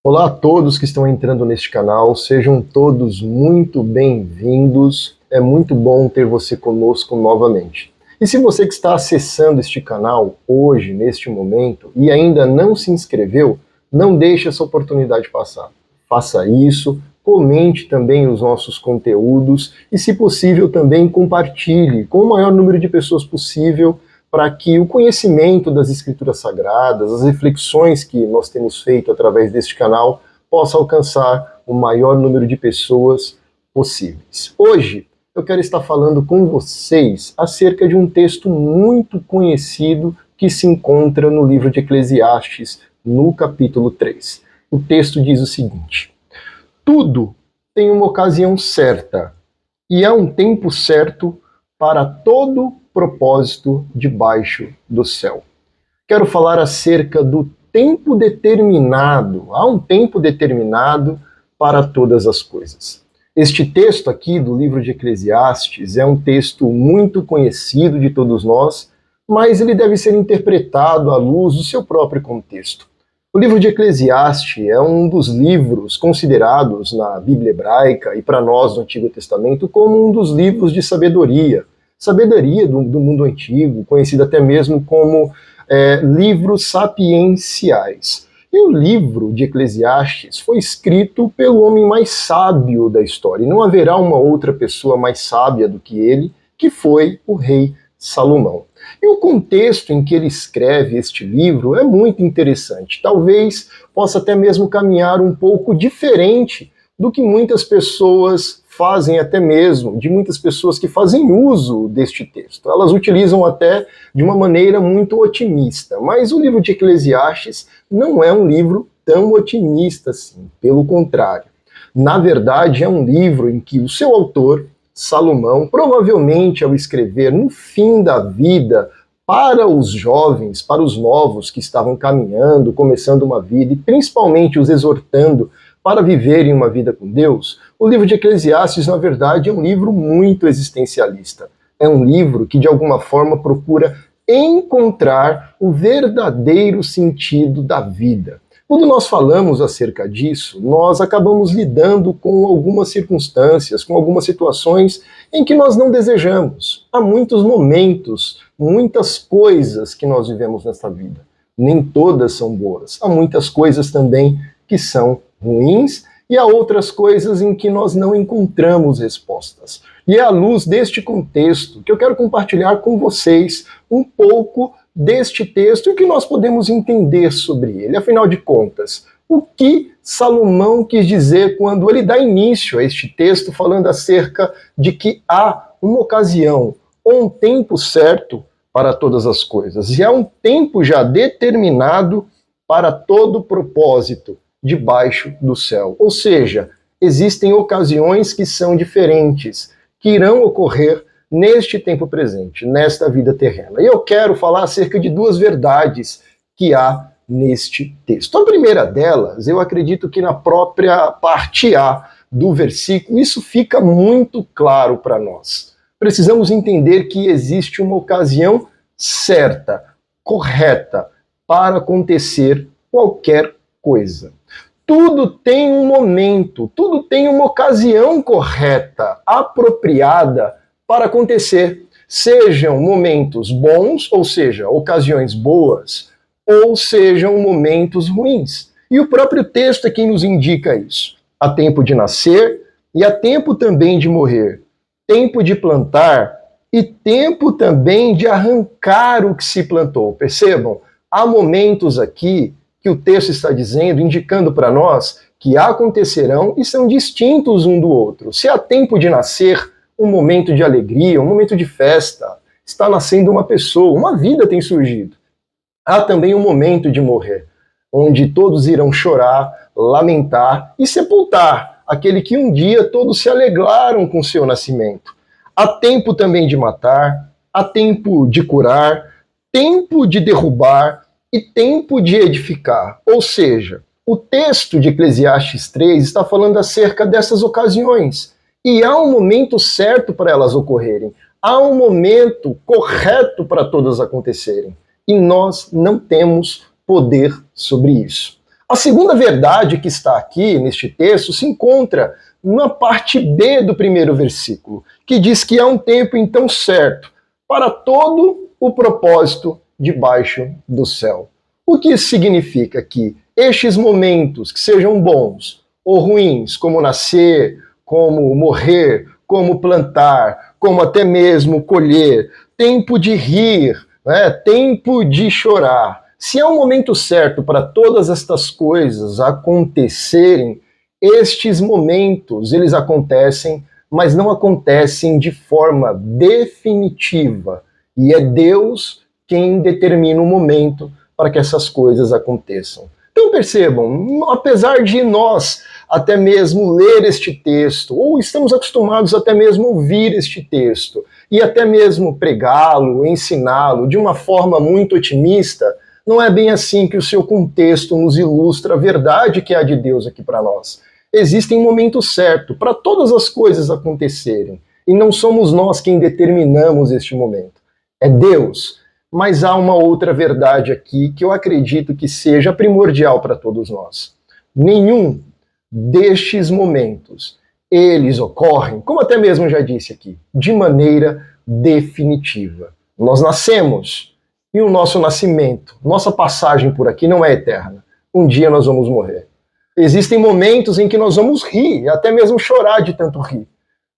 Olá a todos que estão entrando neste canal, sejam todos muito bem-vindos. É muito bom ter você conosco novamente. E se você que está acessando este canal hoje, neste momento, e ainda não se inscreveu, não deixe essa oportunidade passar. Faça isso, comente também os nossos conteúdos e, se possível, também compartilhe com o maior número de pessoas possível para que o conhecimento das Escrituras Sagradas, as reflexões que nós temos feito através deste canal, possa alcançar o maior número de pessoas possíveis. Hoje, eu quero estar falando com vocês acerca de um texto muito conhecido que se encontra no livro de Eclesiastes, no capítulo 3. O texto diz o seguinte: tudo tem uma ocasião certa, e há um tempo certo para todo propósito debaixo do céu. Quero falar acerca do tempo determinado. Há um tempo determinado para todas as coisas. Este texto aqui do livro de Eclesiastes é um texto muito conhecido de todos nós, mas ele deve ser interpretado à luz do seu próprio contexto. O livro de Eclesiastes é um dos livros considerados na Bíblia hebraica e para nós do Antigo Testamento como um dos livros de sabedoria do mundo antigo, conhecido até mesmo como livros sapienciais. E o livro de Eclesiastes foi escrito pelo homem mais sábio da história, e não haverá uma outra pessoa mais sábia do que ele, que foi o rei Salomão. E o contexto em que ele escreve este livro é muito interessante. Talvez possa até mesmo caminhar um pouco diferente do que muitas pessoas fazem, até mesmo de muitas pessoas que fazem uso deste texto. Elas utilizam até de uma maneira muito otimista, mas o livro de Eclesiastes não é um livro tão otimista assim, pelo contrário. Na verdade, é um livro em que o seu autor, Salomão, provavelmente ao escrever no fim da vida para os jovens, para os novos que estavam caminhando, começando uma vida, e principalmente os exortando para viverem uma vida com Deus, o livro de Eclesiastes, na verdade, é um livro muito existencialista. É um livro que, de alguma forma, procura encontrar o verdadeiro sentido da vida. Quando nós falamos acerca disso, nós acabamos lidando com algumas circunstâncias, com algumas situações em que nós não desejamos. Há muitos momentos, muitas coisas que nós vivemos nesta vida. Nem todas são boas. Há muitas coisas também que são ruins, e há outras coisas em que nós não encontramos respostas. E é à luz deste contexto que eu quero compartilhar com vocês um pouco deste texto e o que nós podemos entender sobre ele. Afinal de contas, o que Salomão quis dizer quando ele dá início a este texto, falando acerca de que há uma ocasião ou um tempo certo para todas as coisas, e há um tempo já determinado para todo propósito debaixo do céu. Ou seja, existem ocasiões que são diferentes, que irão ocorrer neste tempo presente, nesta vida terrena. E eu quero falar acerca de duas verdades que há neste texto. A primeira delas, eu acredito que na própria parte A do versículo, isso fica muito claro para nós. Precisamos entender que existe uma ocasião certa, correta, para acontecer qualquer coisa. Tudo tem um momento, tudo tem uma ocasião correta, apropriada para acontecer. Sejam momentos bons, ou seja, ocasiões boas, ou sejam momentos ruins. E o próprio texto é quem nos indica isso. Há tempo de nascer e há tempo também de morrer. Tempo de plantar e tempo também de arrancar o que se plantou. Percebam? Há momentos aqui que o texto está dizendo, indicando para nós que acontecerão e são distintos um do outro. Se há tempo de nascer, um momento de alegria, um momento de festa, está nascendo uma pessoa, uma vida tem surgido. Há também um momento de morrer, onde todos irão chorar, lamentar e sepultar aquele que um dia todos se alegraram com seu nascimento. Há tempo também de matar, há tempo de curar, tempo de derrubar, e tempo de edificar. Ou seja, o texto de Eclesiastes 3 está falando acerca dessas ocasiões. E há um momento certo para elas ocorrerem. Há um momento correto para todas acontecerem. E nós não temos poder sobre isso. A segunda verdade que está aqui neste texto se encontra na parte B do primeiro versículo, que diz que há um tempo então certo para todo o propósito debaixo do céu. O que isso significa? Que estes momentos, que sejam bons ou ruins, como nascer, como morrer, como plantar, como até mesmo colher, tempo de rir, né, tempo de chorar, se é um momento certo para todas estas coisas acontecerem, estes momentos, eles acontecem, mas não acontecem de forma definitiva. E é Deus quem determina o momento para que essas coisas aconteçam. Então percebam, apesar de nós até mesmo ler este texto, ou estamos acostumados até mesmo ouvir este texto, e até mesmo pregá-lo, ensiná-lo de uma forma muito otimista, não é bem assim que o seu contexto nos ilustra a verdade que há de Deus aqui para nós. Existe um momento certo para todas as coisas acontecerem, e não somos nós quem determinamos este momento. É Deus. Mas há uma outra verdade aqui que eu acredito que seja primordial para todos nós. Nenhum destes momentos, eles ocorrem, como até mesmo já disse aqui, de maneira definitiva. Nós nascemos, e o nosso nascimento, nossa passagem por aqui não é eterna. Um dia nós vamos morrer. Existem momentos em que nós vamos rir, até mesmo chorar de tanto rir.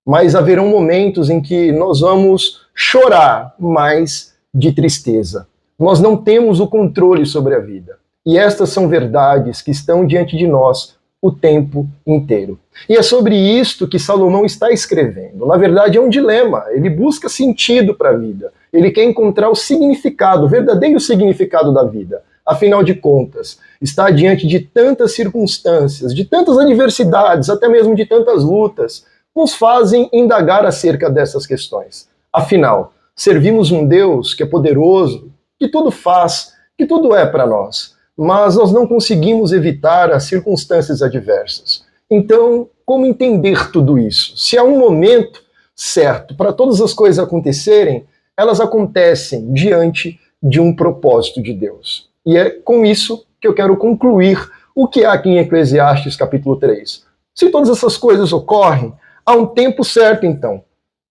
Mas haverão momentos em que nós vamos chorar, mas de tristeza. Nós não temos o controle sobre a vida. E estas são verdades que estão diante de nós o tempo inteiro. E é sobre isto que Salomão está escrevendo. Na verdade, é um dilema. Ele busca sentido para a vida. Ele quer encontrar o significado, o verdadeiro significado da vida. Afinal de contas, está diante de tantas circunstâncias, de tantas adversidades, até mesmo de tantas lutas, nos fazem indagar acerca dessas questões. Afinal, servimos um Deus que é poderoso, que tudo faz, que tudo é para nós, mas nós não conseguimos evitar as circunstâncias adversas. Então, como entender tudo isso? Se há um momento certo para todas as coisas acontecerem, elas acontecem diante de um propósito de Deus. E é com isso que eu quero concluir o que há aqui em Eclesiastes capítulo 3. Se todas essas coisas ocorrem, há um tempo certo então,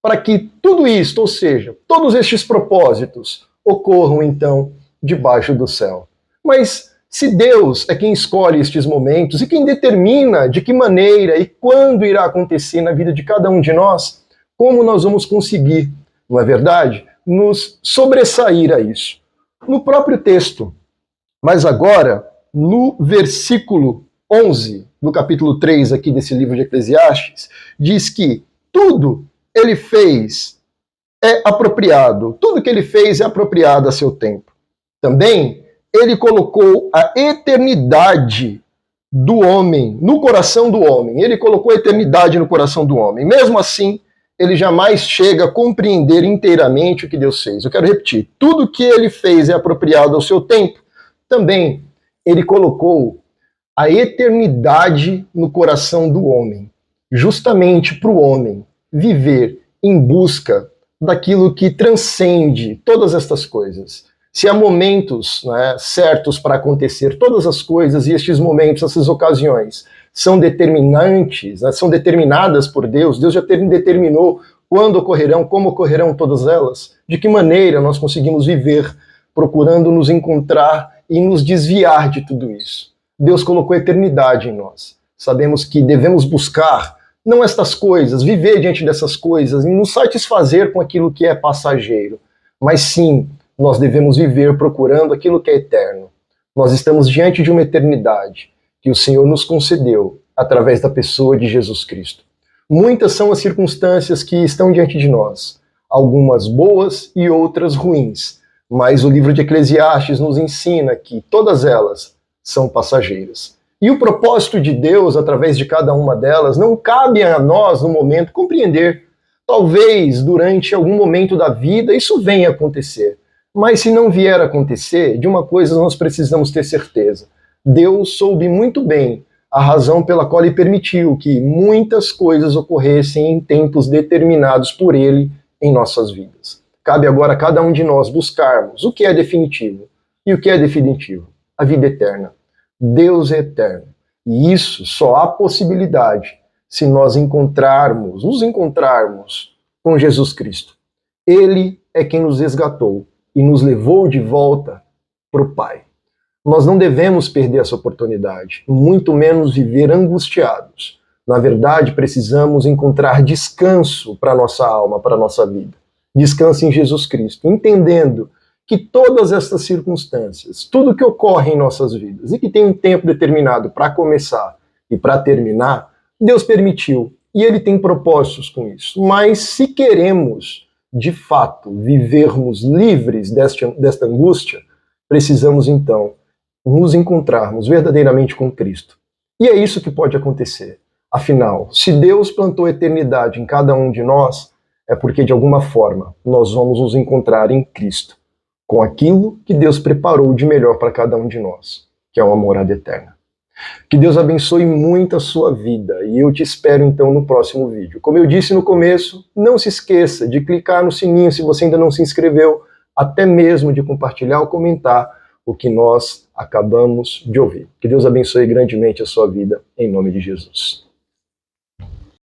para que tudo isto, ou seja, todos estes propósitos, ocorram então debaixo do céu. Mas se Deus é quem escolhe estes momentos e quem determina de que maneira e quando irá acontecer na vida de cada um de nós, como nós vamos conseguir, não é verdade, nos sobressair a isso? No próprio texto, mas agora, no versículo 11 do capítulo 3 aqui desse livro de Eclesiastes, diz que tudo ele fez é apropriado. Tudo que ele fez é apropriado a seu tempo. Também ele colocou a eternidade do homem no coração do homem. Ele colocou a eternidade no coração do homem. Mesmo assim, ele jamais chega a compreender inteiramente o que Deus fez. Eu quero repetir. Tudo que ele fez é apropriado ao seu tempo. Também ele colocou a eternidade no coração do homem. Justamente para o homem viver em busca daquilo que transcende todas estas coisas. Se há momentos, né, certos para acontecer todas as coisas, e estes momentos, essas ocasiões, são determinantes, né, são determinadas por Deus, Deus já determinou quando ocorrerão, como ocorrerão todas elas, de que maneira nós conseguimos viver, procurando nos encontrar e nos desviar de tudo isso. Deus colocou a eternidade em nós. Sabemos que devemos buscar não estas coisas, viver diante dessas coisas e nos satisfazer com aquilo que é passageiro, mas sim, nós devemos viver procurando aquilo que é eterno. Nós estamos diante de uma eternidade que o Senhor nos concedeu através da pessoa de Jesus Cristo. Muitas são as circunstâncias que estão diante de nós, algumas boas e outras ruins, mas o livro de Eclesiastes nos ensina que todas elas são passageiras. E o propósito de Deus, através de cada uma delas, não cabe a nós, no momento, compreender. Talvez, durante algum momento da vida, isso venha a acontecer. Mas se não vier a acontecer, de uma coisa nós precisamos ter certeza. Deus soube muito bem a razão pela qual Ele permitiu que muitas coisas ocorressem em tempos determinados por Ele em nossas vidas. Cabe agora a cada um de nós buscarmos o que é definitivo. E o que é definitivo? A vida eterna. Deus é eterno. E isso só há possibilidade se nós nos encontrarmos com Jesus Cristo. Ele é quem nos resgatou e nos levou de volta para o Pai. Nós não devemos perder essa oportunidade, muito menos viver angustiados. Na verdade, precisamos encontrar descanso para a nossa alma, para a nossa vida. Descanso em Jesus Cristo, entendendo que todas estas circunstâncias, tudo que ocorre em nossas vidas e que tem um tempo determinado para começar e para terminar, Deus permitiu e Ele tem propósitos com isso. Mas se queremos, de fato, vivermos livres desta angústia, precisamos então nos encontrarmos verdadeiramente com Cristo. E é isso que pode acontecer. Afinal, se Deus plantou eternidade em cada um de nós, é porque de alguma forma nós vamos nos encontrar em Cristo, com aquilo que Deus preparou de melhor para cada um de nós, que é uma morada eterna. Que Deus abençoe muito a sua vida e eu te espero então no próximo vídeo. Como eu disse no começo, não se esqueça de clicar no sininho se você ainda não se inscreveu, até mesmo de compartilhar ou comentar o que nós acabamos de ouvir. Que Deus abençoe grandemente a sua vida, em nome de Jesus.